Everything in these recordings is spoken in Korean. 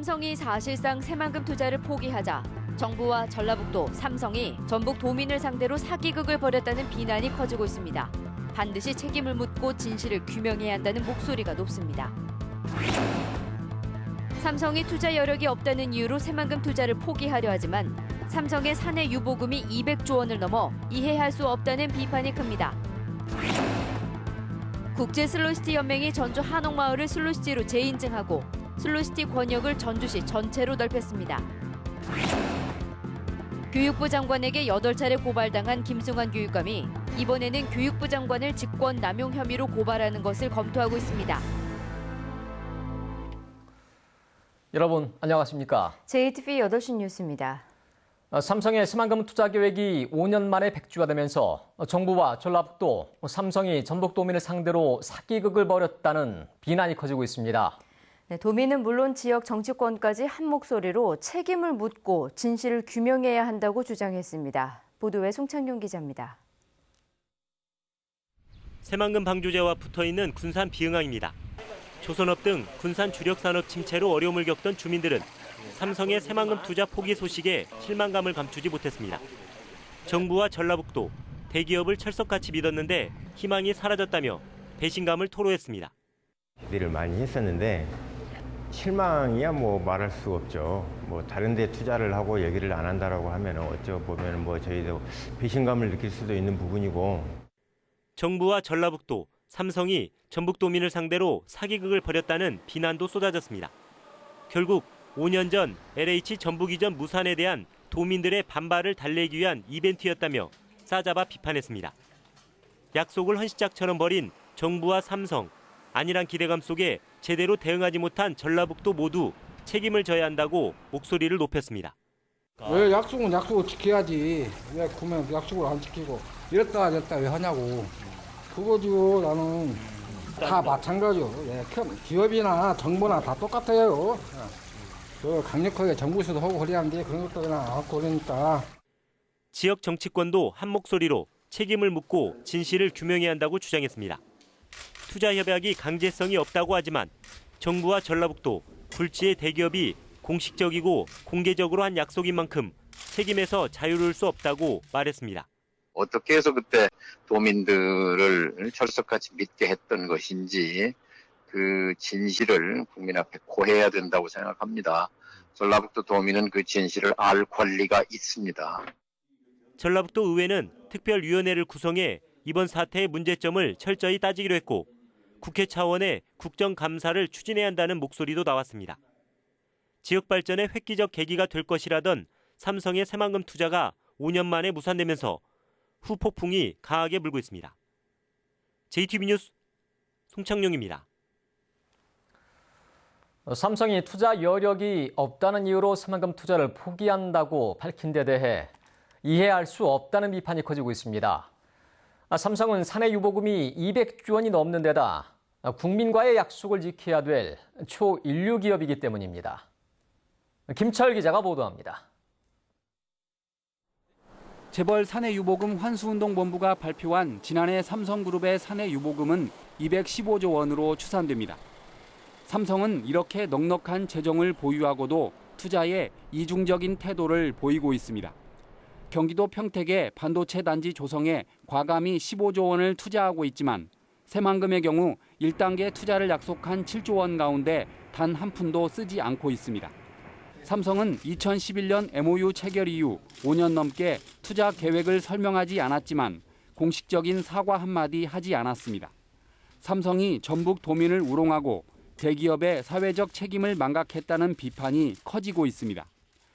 삼성이 사실상 새만금 투자를 포기하자 정부와 전라북도, 삼성이 전북 도민을 상대로 사기극을 벌였다는 비난이 커지고 있습니다. 반드시 책임을 묻고 진실을 규명해야 한다는 목소리가 높습니다. 삼성이 투자 여력이 없다는 이유로 새만금 투자를 포기하려 하지만 삼성의 사내 유보금이 200조 원을 넘어 이해할 수 없다는 비판이 큽니다. 국제 슬로시티 연맹이 전주 한옥마을을 슬로시티로 재인증하고 슬로시티 권역을 전주시 전체로 넓혔습니다. 교육부 장관에게 8차례 고발당한 김승환 교육감이 이번에는 교육부 장관을 직권 남용 혐의로 고발하는 것을 검토하고 있습니다. 여러분 안녕하십니까? JTV 8시 뉴스입니다. 삼성의 새만금 투자 계획이 5년 만에 백지화되면서 정부와 전라북도, 삼성이 전북도민을 상대로 사기극을 벌였다는 비난이 커지고 있습니다. 네, 도민은 물론 지역 정치권까지 한 목소리로 책임을 묻고 진실을 규명해야 한다고 주장했습니다. 보도에 송창용 기자입니다. 새만금 방조제와 붙어있는 군산 비응항입니다. 조선업 등 군산 주력 산업 침체로 어려움을 겪던 주민들은 삼성의 새만금 투자 포기 소식에 실망감을 감추지 못했습니다. 정부와 전라북도, 대기업을 철석같이 믿었는데 희망이 사라졌다며 배신감을 토로했습니다. 기대를 많이 했었는데 실망이야 뭐 말할 수 없죠. 뭐 다른 데 투자를 하고 얘기를 안 한다라고 하면 어쩌 보면 뭐 저희도 배신감을 느낄 수도 있는 부분이고. 정부와 전라북도, 삼성이 전북도민을 상대로 사기극을 벌였다는 비난도 쏟아졌습니다. 결국 5년 전 LH 전북 이전 무산에 대한 도민들의 반발을 달래기 위한 이벤트였다며 싸잡아 비판했습니다. 약속을 헌시짝처럼 벌인 정부와 삼성, 안일한 기대감 속에 제대로 대응하지 못한 전라북도 모두 책임을 져야 한다고 목소리를 높였습니다. 왜 약속을 지켜야지. 왜 그러면 약속을 안 지키고 이랬다 저랬다 왜 하냐고. 그거지요. 나는 다 마찬가지요. 예, 기업이나 정부나 다 똑같아요. 강력하게 정부에서도 하고 그래야하는데 그런 것도 그냥 안 하고 그러니까. 지역 정치권도 한 목소리로 책임을 묻고 진실을 규명해야 한다고 주장했습니다. 투자 협약이 강제성이 없다고 하지만 정부와 전라북도, 굴지의 대기업이 공식적이고 공개적으로 한 약속인 만큼 책임에서 자유로울 수 없다고 말했습니다. 어떻게 해서 그때 도민들을 철석같이 믿게 했던 것인지 그 진실을 국민 앞에 고해야 된다고 생각합니다. 전라북도 도민은 그 진실을 알 권리가 있습니다. 전라북도 의회는 특별위원회를 구성해 이번 사태의 문제점을 철저히 따지기로 했고 국회 차원의 국정감사를 추진해야 한다는 목소리도 나왔습니다. 지역 발전의 획기적 계기가 될 것이라던 삼성의 새만금 투자가 5년 만에 무산되면서 후폭풍이 강하게 불고 있습니다. JTB 뉴스 송창용입니다. 삼성이 투자 여력이 없다는 이유로 새만금 투자를 포기한다고 밝힌 데 대해 이해할 수 없다는 비판이 커지고 있습니다. 삼성은 사내 유보금이 200조 원이 넘는 데다 국민과의 약속을 지켜야 될 초일류 기업이기 때문입니다. 김철 기자가 보도합니다. 재벌 사내유보금 환수운동본부가 발표한 지난해 삼성그룹의 사내유보금은 215조 원으로 추산됩니다. 삼성은 이렇게 넉넉한 재정을 보유하고도 투자에 이중적인 태도를 보이고 있습니다. 경기도 평택의 반도체 단지 조성에 과감히 15조 원을 투자하고 있지만 새만금의 경우 1단계 투자를 약속한 7조 원 가운데 단 한 푼도 쓰지 않고 있습니다. 삼성은 2011년 MOU 체결 이후 5년 넘게 투자 계획을 설명하지 않았지만 공식적인 사과 한마디 하지 않았습니다. 삼성이 전북 도민을 우롱하고 대기업의 사회적 책임을 망각했다는 비판이 커지고 있습니다.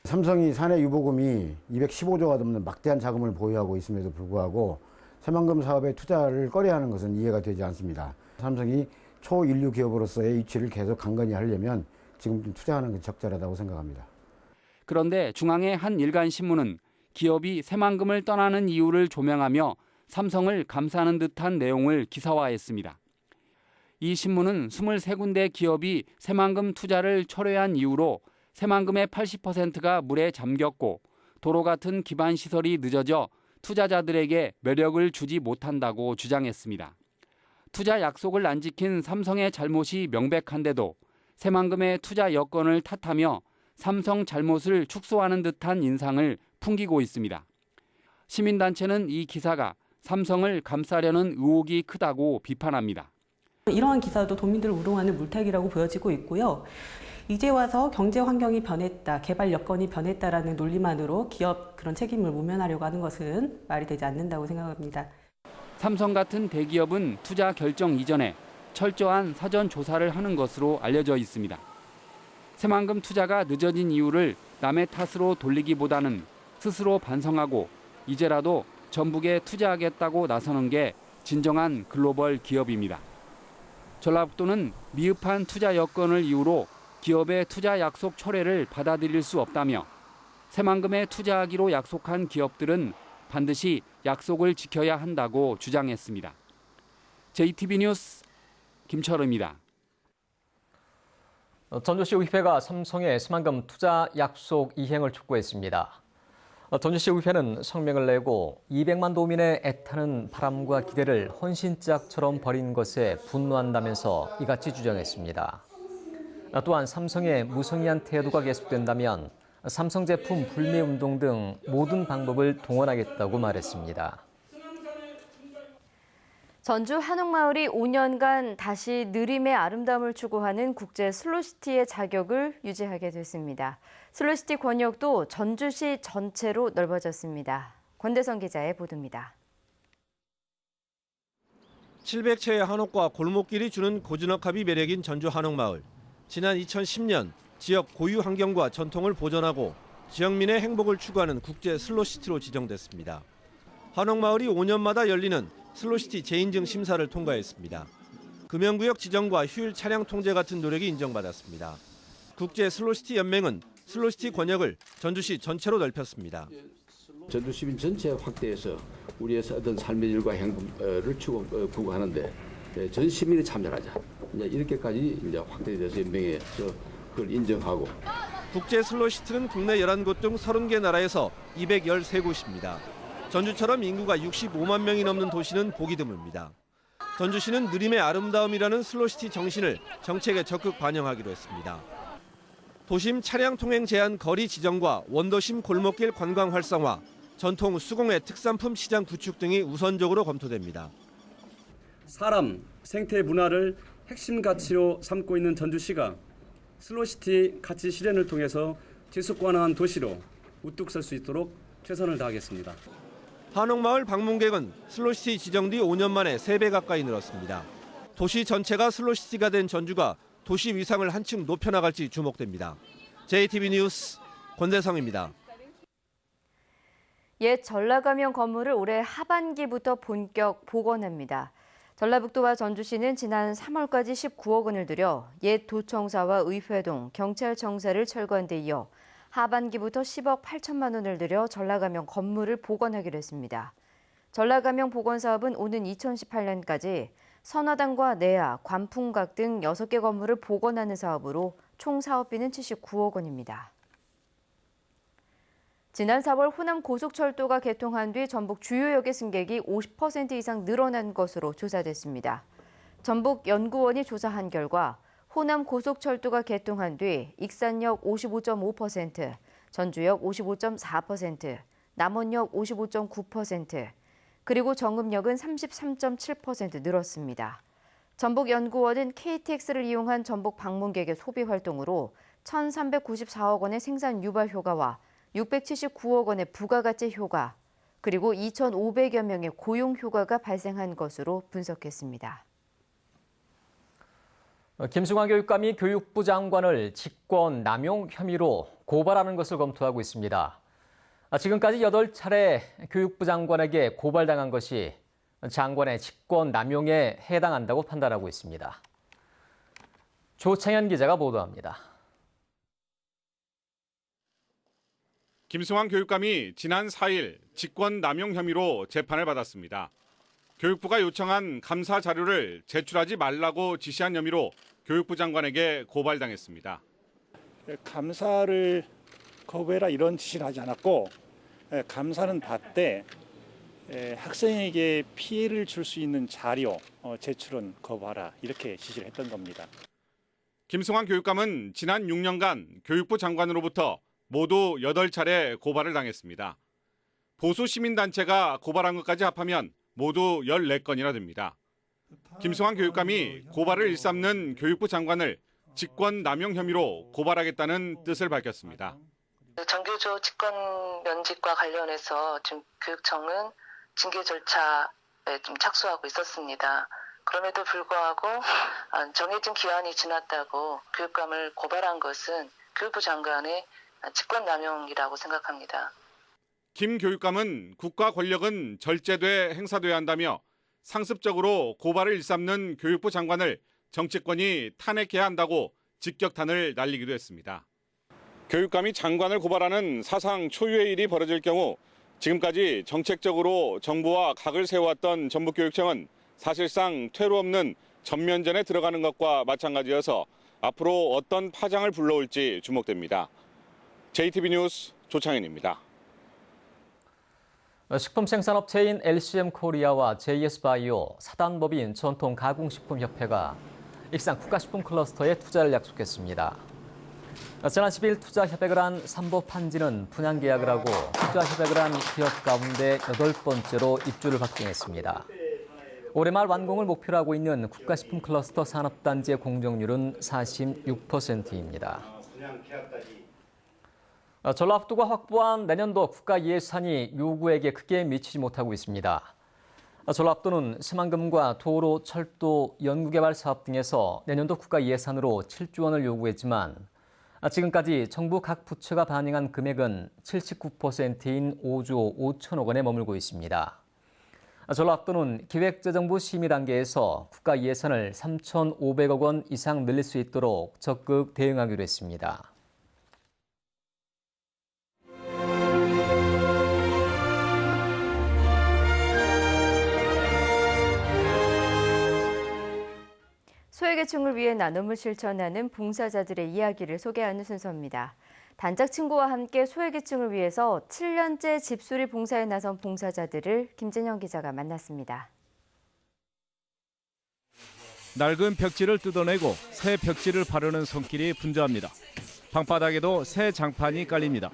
삼성이 사내 유보금이 215조가 넘는 막대한 자금을 보유하고 있음에도 불구하고 새만금 사업에 투자를 꺼려하는 것은 이해가 되지 않습니다. 삼성이 초인류 기업으로서의 위치를 계속 강건히 하려면 지금 투자하는 게 적절하다고 생각합니다. 그런데 중앙의 한 일간 신문은 기업이 새만금을 떠나는 이유를 조명하며 삼성을 감싸는 듯한 내용을 기사화했습니다. 이 신문은 23군데 기업이 새만금 투자를 철회한 이유로 새만금의 80%가 물에 잠겼고 도로 같은 기반 시설이 늦어져 투자자들에게 매력을 주지 못한다고 주장했습니다. 투자 약속을 안 지킨 삼성의 잘못이 명백한데도 새만금의 투자 여건을 탓하며 삼성 잘못을 축소하는 듯한 인상을 풍기고 있습니다. 시민단체는 이 기사가 삼성을 감싸려는 의혹이 크다고 비판합니다. 이러한 기사도 도민들을 우롱하는 물타기라고 보여지고 있고요. 이제 와서 경제 환경이 변했다, 개발 여건이 변했다라는 논리만으로 기업 그런 책임을 모면하려고 하는 것은 말이 되지 않는다고 생각합니다. 삼성 같은 대기업은 투자 결정 이전에 철저한 사전 조사를 하는 것으로 알려져 있습니다. 새만금 투자가 늦어진 이유를 남의 탓으로 돌리기보다는 스스로 반성하고 이제라도 전북에 투자하겠다고 나서는 게 진정한 글로벌 기업입니다. 전라북도는 미흡한 투자 여건을 이유로 기업의 투자 약속 철회를 받아들일 수 없다며 새만금에 투자하기로 약속한 기업들은 반드시 약속을 지켜야 한다고 주장했습니다. JTB 뉴스 김철우입니다. 전주시의회가 삼성의 새만금 투자 약속 이행을 촉구했습니다. 전주시의회는 성명을 내고 200만 도민의 애타는 바람과 기대를 헌신짝처럼 버린 것에 분노한다면서 이같이 주장했습니다. 또한 삼성의 무성의한 태도가 계속된다면 삼성 제품 불매 운동 등 모든 방법을 동원하겠다고 말했습니다. 전주 한옥마을이 5년간 다시 느림의 아름다움을 추구하는 국제 슬로시티의 자격을 유지하게 됐습니다. 슬로시티 권역도 전주시 전체로 넓어졌습니다. 권대성 기자의 보도입니다. 700채의 한옥과 골목길이 주는 고즈넉함이 매력인 전주 한옥마을. 지난 2010년 지역 고유 환경과 전통을 보존하고 지역민의 행복을 추구하는 국제 슬로시티로 지정됐습니다. 한옥마을이 5년마다 열리는 슬로시티 재인증 심사를 통과했습니다. 금연구역 지정과 휴일 차량 통제 같은 노력이 인정받았습니다. 국제 슬로시티 연맹은 슬로시티 권역을 전주시 전체로 넓혔습니다. 전주 시민 전체 확대해서 우리의 어떤 삶의 질과 행복을 추구하는데 전 시민이 참여하자. 이렇게까지 이제 확대돼서 연맹에서 그걸 인정하고. 국제 슬로시티는 국내 11곳 중 30개 나라에서 213곳입니다. 전주처럼 인구가 65만 명이 넘는 도시는 보기 드뭅니다. 전주시는 느림의 아름다움이라는 슬로시티 정신을 정책에 적극 반영하기로 했습니다. 도심 차량 통행 제한 거리 지정과 원도심 골목길 관광 활성화, 전통 수공예 특산품 시장 구축 등이 우선적으로 검토됩니다. 사람, 생태 문화를 핵심 가치로 삼고 있는 전주시가 슬로시티 가치 실현을 통해서 지속 가능한 도시로 우뚝 설 수 있도록 최선을 다하겠습니다. 한옥마을 방문객은 슬로시티 지정 뒤 5년 만에 3배 가까이 늘었습니다. 도시 전체가 슬로시티가 된 전주가 도시 위상을 한층 높여나갈지 주목됩니다. JTB 뉴스 권대성입니다. 옛 전라가명 건물을 올해 하반기부터 본격 복원합니다. 전라북도와 전주시는 지난 3월까지 19억 원을 들여 옛 도청사와 의회동, 경찰청사를 철거한 데 이어 하반기부터 10억 8천만 원을 들여 전라가명 건물을 복원하기로 했습니다. 전라가명 복원 사업은 오는 2018년까지 선화당과 내야, 관풍각 등 6개 건물을 복원하는 사업으로 총 사업비는 79억 원입니다. 지난 4월 호남 고속철도가 개통한 뒤 전북 주요역의 승객이 50% 이상 늘어난 것으로 조사됐습니다. 전북연구원이 조사한 결과 호남 고속철도가 개통한 뒤 익산역 55.5%, 전주역 55.4%, 남원역 55.9%, 그리고 정읍역은 33.7% 늘었습니다. 전북연구원은 KTX를 이용한 전북 방문객의 소비 활동으로 1,394억 원의 생산 유발 효과와 679억 원의 부가가치 효과, 그리고 2,500여 명의 고용 효과가 발생한 것으로 분석했습니다. 김승환 교육감이 교육부 장관을 직권 남용 혐의로 고발하는 것을 검토하고 있습니다. 지금까지 8차례 교육부 장관에게 고발당한 것이 장관의 직권 남용에 해당한다고 판단하고 있습니다. 조창현 기자가 보도합니다. 김승환 교육감이 지난 4일 직권 남용 혐의로 재판을 받았습니다. 교육부가 요청한 감사 자료를 제출하지 말라고 지시한 혐의로 교육부 장관에게 고발당했습니다. 감사를 거부해라 이런 지시를 하지 않았고 감사는 받되 학생에게 피해를 줄 수 있는 자료 제출은 거부하라 이렇게 지시를 했던 겁니다. 김승환 교육감은 지난 6년간 교육부 장관으로부터 모두 8차례 고발을 당했습니다. 보수 시민단체가 고발한 것까지 합하면 모두 14건이나 됩니다. 김승환 교육감이 고발을 일삼는 교육부 장관을 직권 남용 혐의로 고발하겠다는 뜻을 밝혔습니다. 정교조 직권 면직과 관련해서 지금 교육청은 징계 절차에 좀 착수하고 있었습니다. 그럼에도 불구하고 정해진 기한이 지났다고 교육감을 고발한 것은 교육부 장관의 직권남용이라고 생각합니다. 김 교육감은 국가 권력은 절제돼 행사돼야 한다며 상습적으로 고발을 일삼는 교육부 장관을 정치권이 탄핵해야 한다고 직격탄을 날리기도 했습니다. 교육감이 장관을 고발하는 사상 초유의 일이 벌어질 경우 지금까지 정책적으로 정부와 각을 세워왔던 전북교육청은 사실상 퇴로 없는 전면전에 들어가는 것과 마찬가지여서 앞으로 어떤 파장을 불러올지 주목됩니다. JTB 뉴스 조창현입니다. 식품 생산업체인 LCM 코리아와 JS바이오, 사단법인 전통가공식품협회가 익산 국가식품 클러스터에 투자를 약속했습니다. 지난 10일 투자협약을 한 삼보판지는 분양 계약을 하고 투자협약을 한 기업 가운데 8번째로 입주를 확정했습니다. 올해 말 완공을 목표로 하고 있는 국가식품 클러스터 산업단지의 공정률은 46%입니다. 전라북도가 확보한 내년도 국가 예산이 요구액에 크게 미치지 못하고 있습니다. 전라북도는 새만금과 도로, 철도, 연구개발 사업 등에서 내년도 국가 예산으로 7조 원을 요구했지만 지금까지 정부 각 부처가 반영한 금액은 79%인 5조 5천억 원에 머물고 있습니다. 전라북도는 기획재정부 심의 단계에서 국가 예산을 3,500억 원 이상 늘릴 수 있도록 적극 대응하기로 했습니다. 소외계층을 위해 나눔을 실천하는 봉사자들의 이야기를 소개하는 순서입니다. 단짝 친구와 함께 소외계층을 위해서 7년째 집수리 봉사에 나선 봉사자들을 김진영 기자가 만났습니다. 낡은 벽지를 뜯어내고 새 벽지를 바르는 손길이 분주합니다. 방바닥에도 새 장판이 깔립니다.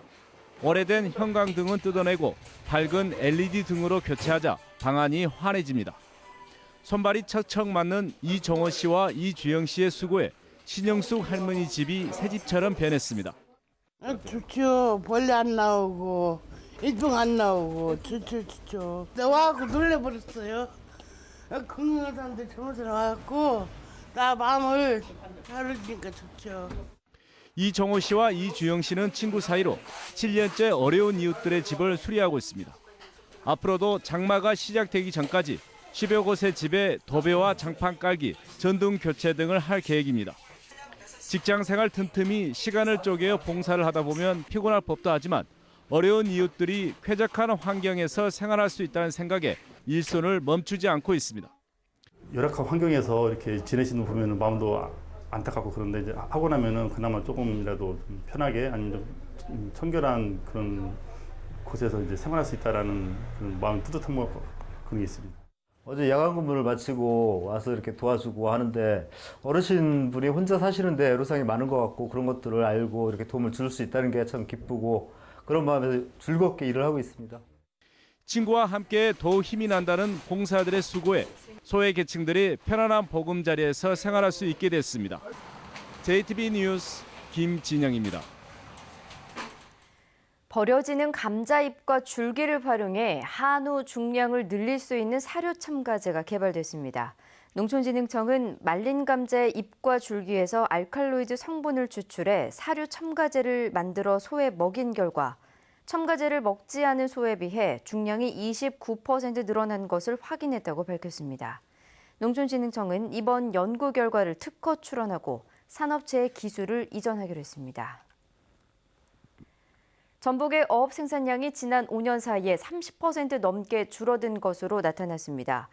오래된 형광등은 뜯어내고 밝은 LED 등으로 교체하자 방안이 환해집니다. 손발이 척척 맞는 이정호 씨와 이주영 씨의 수고에 신영숙 할머니 집이 새 집처럼 변했습니다. 좋죠. 벌레 안 나오고 일병 안 나오고 좋죠. 와갖고 놀래버렸어요. 건강한 사람들 정말 와갖고 나 마음을 다루니까 좋죠. 이정호 씨와 이주영 씨는 친구 사이로 7년째 어려운 이웃들의 집을 수리하고 있습니다. 앞으로도 장마가 시작되기 전까지 10여 곳의 집에 도배와 장판 깔기, 전등 교체 등을 할 계획입니다. 직장 생활 틈틈이 시간을 쪼개어 봉사를 하다 보면 피곤할 법도 하지만 어려운 이웃들이 쾌적한 환경에서 생활할 수 있다는 생각에 일손을 멈추지 않고 있습니다. 열악한 환경에서 이렇게 지내시는 거 보면 마음도 안타깝고 그런데 이제 하고 나면은 그나마 조금이라도 좀 편하게 아니면 좀 청결한 그런 곳에서 이제 생활할 수 있다라는 그런 마음 뿌듯한 거 그런 게 있습니다. 어제 야간 근무를 마치고 와서 이렇게 도와주고 하는데 어르신분이 혼자 사시는데 애로사항이 많은 것 같고 그런 것들을 알고 이렇게 도움을 줄 수 있다는 게 참 기쁘고 그런 마음에서 즐겁게 일을 하고 있습니다. 친구와 함께 더욱 힘이 난다는 봉사들의 수고에 소외계층들이 편안한 보금자리에서 생활할 수 있게 됐습니다. JTB 뉴스 김진영입니다. 버려지는 감자잎과 줄기를 활용해 한우 중량을 늘릴 수 있는 사료 첨가제가 개발됐습니다. 농촌진흥청은 말린 감자의 잎과 줄기에서 알칼로이드 성분을 추출해 사료 첨가제를 만들어 소에 먹인 결과 첨가제를 먹지 않은 소에 비해 중량이 29% 늘어난 것을 확인했다고 밝혔습니다. 농촌진흥청은 이번 연구 결과를 특허 출원하고 산업체에 기술을 이전하기로 했습니다. 전북의 어업 생산량이 지난 5년 사이에 30% 넘게 줄어든 것으로 나타났습니다.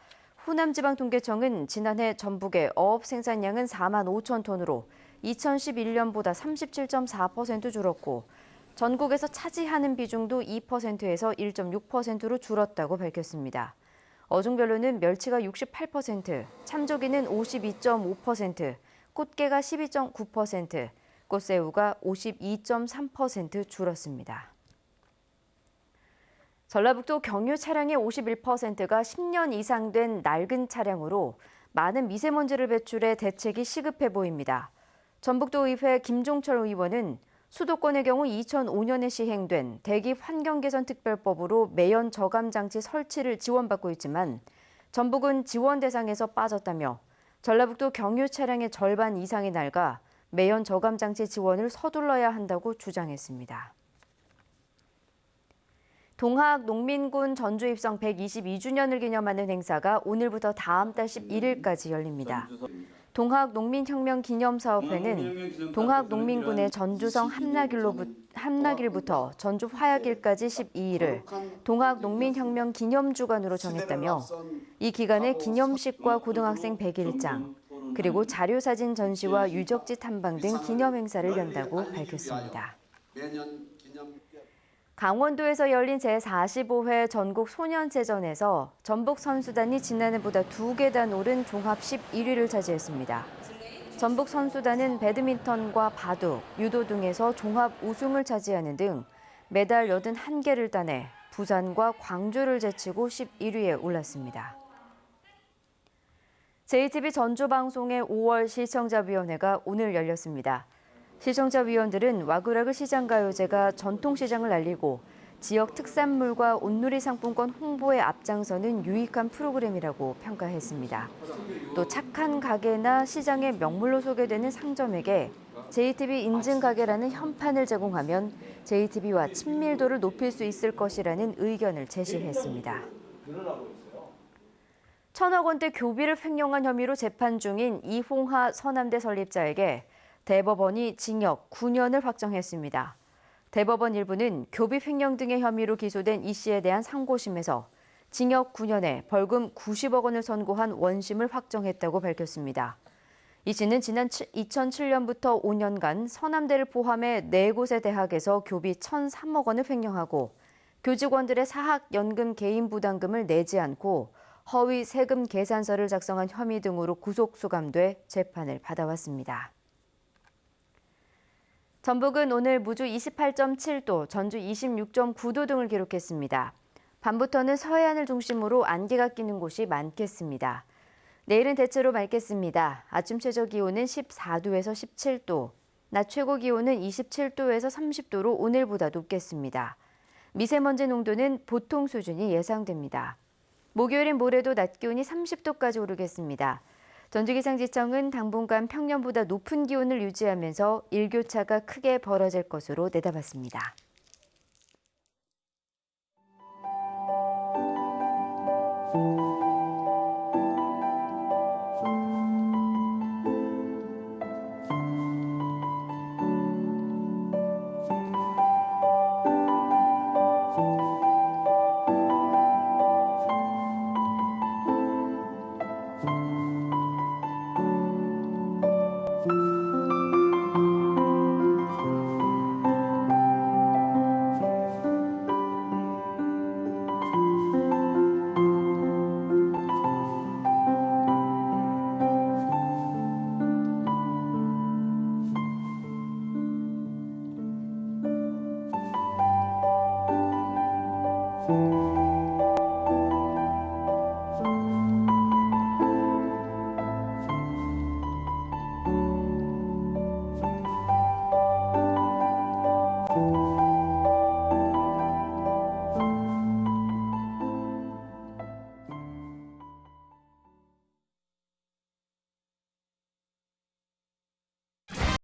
호남지방통계청은 지난해 전북의 어업 생산량은 4만 5천 톤으로 2011년보다 37.4% 줄었고 전국에서 차지하는 비중도 2%에서 1.6%로 줄었다고 밝혔습니다. 어종별로는 멸치가 68%, 참조기는 52.5%, 꽃게가 12.9%, 꽃새우가 52.3% 줄었습니다. 전라북도 경유 차량의 51%가 10년 이상 된 낡은 차량으로 많은 미세먼지를 배출해 대책이 시급해 보입니다. 전북도의회 김종철 의원은 수도권의 경우 2005년에 시행된 대기 환경개선특별법으로 매연 저감 장치 설치를 지원받고 있지만 전북은 지원 대상에서 빠졌다며 전라북도 경유 차량의 절반 이상이 낡아 매연 저감 장치 지원을 서둘러야 한다고 주장했습니다. 동학 농민군 전주 입성 122주년을 기념하는 행사가 오늘부터 다음 달 11일까지 열립니다. 동학 농민혁명 기념사업회는 동학 농민군의 전주성 함락일부터 전주 화약일까지 12일을 동학 농민혁명 기념주간으로 정했다며 이 기간에 기념식과 고등학생 100일장, 그리고 자료사진 전시와 유적지 탐방 등 기념행사를 연다고 밝혔습니다. 강원도에서 열린 제45회 전국 소년체전에서 전북 선수단이 지난해보다 2계단 오른 종합 11위를 차지했습니다. 전북 선수단은 배드민턴과 바둑, 유도 등에서 종합 우승을 차지하는 등 메달 81개를 따내 부산과 광주를 제치고 11위에 올랐습니다. JTB 전주방송의 5월 시청자위원회가 오늘 열렸습니다. 시청자위원들은 와그라그 시장가요제가 전통시장을 알리고 지역 특산물과 온누리 상품권 홍보에 앞장서는 유익한 프로그램이라고 평가했습니다. 또 착한 가게나 시장의 명물로 소개되는 상점에게 JTB 인증 가게라는 현판을 제공하면 JTB와 친밀도를 높일 수 있을 것이라는 의견을 제시했습니다. 1,000억 원대 교비를 횡령한 혐의로 재판 중인 이홍하 서남대 설립자에게 대법원이 징역 9년을 확정했습니다. 대법원 일부는 교비 횡령 등의 혐의로 기소된 이 씨에 대한 상고심에서 징역 9년에 벌금 90억 원을 선고한 원심을 확정했다고 밝혔습니다. 이 씨는 지난 2007년부터 5년간 서남대를 포함해 4곳의 대학에서 교비 1,003억 원을 횡령하고 교직원들의 사학연금 개인 부담금을 내지 않고 허위 세금 계산서를 작성한 혐의 등으로 구속 수감돼 재판을 받아왔습니다. 전북은 오늘 무주 28.7도, 전주 26.9도 등을 기록했습니다. 밤부터는 서해안을 중심으로 안개가 끼는 곳이 많겠습니다. 내일은 대체로 맑겠습니다. 아침 최저 기온은 14도에서 17도, 낮 최고 기온은 27도에서 30도로 오늘보다 높겠습니다. 미세먼지 농도는 보통 수준이 예상됩니다. 목요일인 모레도 낮 기온이 30도까지 오르겠습니다. 전주기상지청은 당분간 평년보다 높은 기온을 유지하면서 일교차가 크게 벌어질 것으로 내다봤습니다.